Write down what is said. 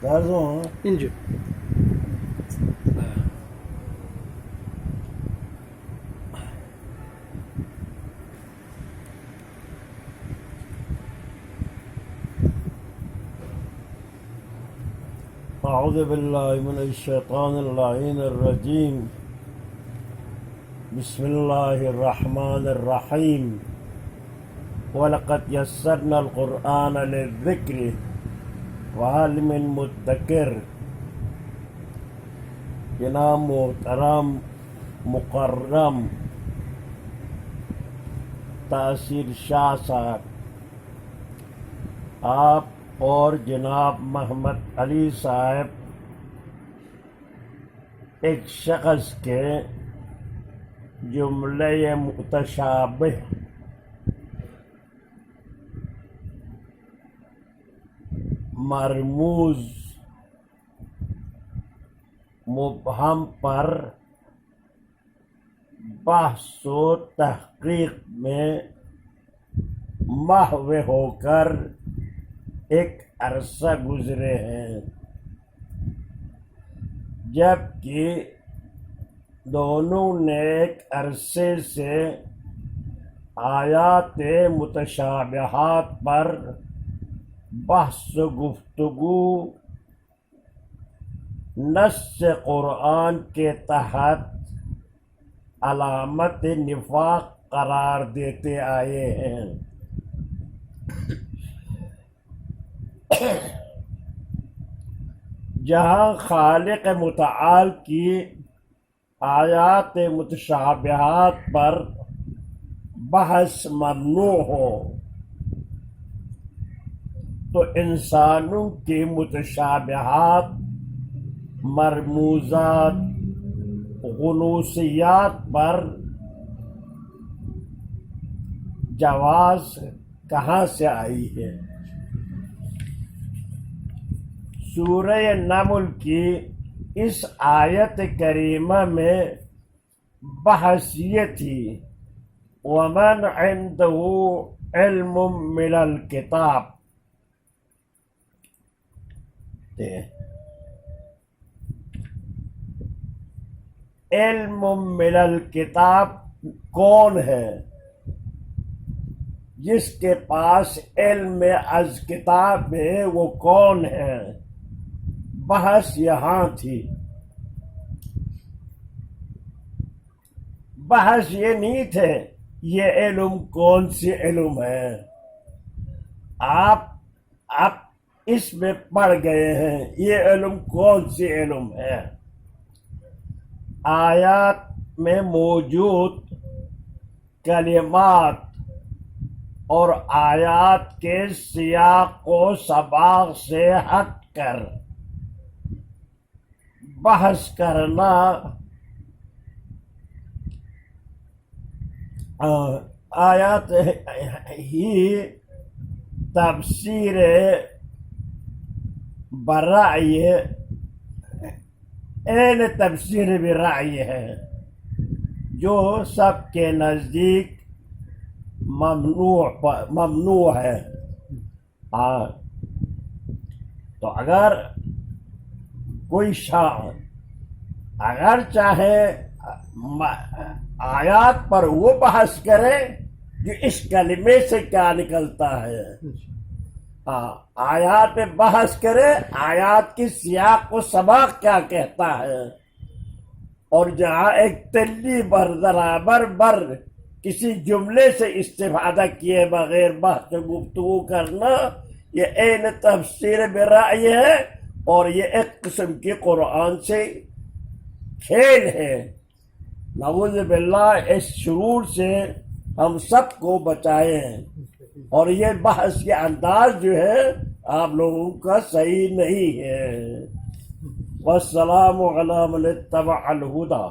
Pardon. İnce. أعوذ بالله من الشيطان اللعين الرجيم بسم الله الرحمن الرحيم ولقد يسرنا القرآن للذكر وهل من مدكر جناب محترم مکرم تاثیر شاہ صاحب، آپ اور جناب محمد علی صاحب ایک شخص کے جملے متشابہ مرموز مبہم پر بحث و تحقیق میں محو ہو کر ایک عرصہ گزرے ہیں، جبکہ دونوں نے ایک عرصے سے آیات متشابہات پر بحث و گفتگو نص قرآن کے تحت علامت نفاق قرار دیتے آئے ہیں۔ جہاں خالق متعال کی آیات متشابہات پر بحث ممنوع ہو تو انسانوں کی متشابہات، مرموزات، غنوصیات پر جواز کہاں سے آئی ہے؟ سورہ نمل کی اس آیت کریمہ میں بحث یہ تھی وَمَنْ عِنْدَهُ عِلْمٌ مِّنَ الْكِتَابِ، علم من الکتاب کون ہے؟ جس کے پاس علم از کتاب ہے وہ کون ہے؟ بحث یہاں تھی۔ بحث یہ نہیں تھے یہ علم کون سی علم ہے، آپ اس میں پڑ گئے ہیں یہ علم کون سی علم ہے۔ آیات میں موجود کلمات اور آیات کے سیاق و سباق سے ہٹ کر بحث کرنا آیات ہی تفسیر برائے این تفسیر برائے ہے جو سب کے نزدیک ممنوع ہے۔ تو اگر کوئی شاعر اگر چاہے آیات پر وہ بحث کرے کہ اس کلمے سے کیا نکلتا ہے، آیات پہ بحث کرے آیات کی سیاق و سباق کیا کہتا ہے، اور جہاں ایک تلی برابر کسی جملے سے استفادہ کیے بغیر بحث و گفتگو کرنا یہ عین تفسیر برائے ہے، اور یہ ایک قسم کی قرآن سے کھیل ہے۔ نعوذ باللہ اس شرور سے ہم سب کو بچائے ہیں، اور یہ بحث کے انداز جو ہے آپ لوگوں کا صحیح نہیں ہے۔ والسلام علی من اتبع الہدی۔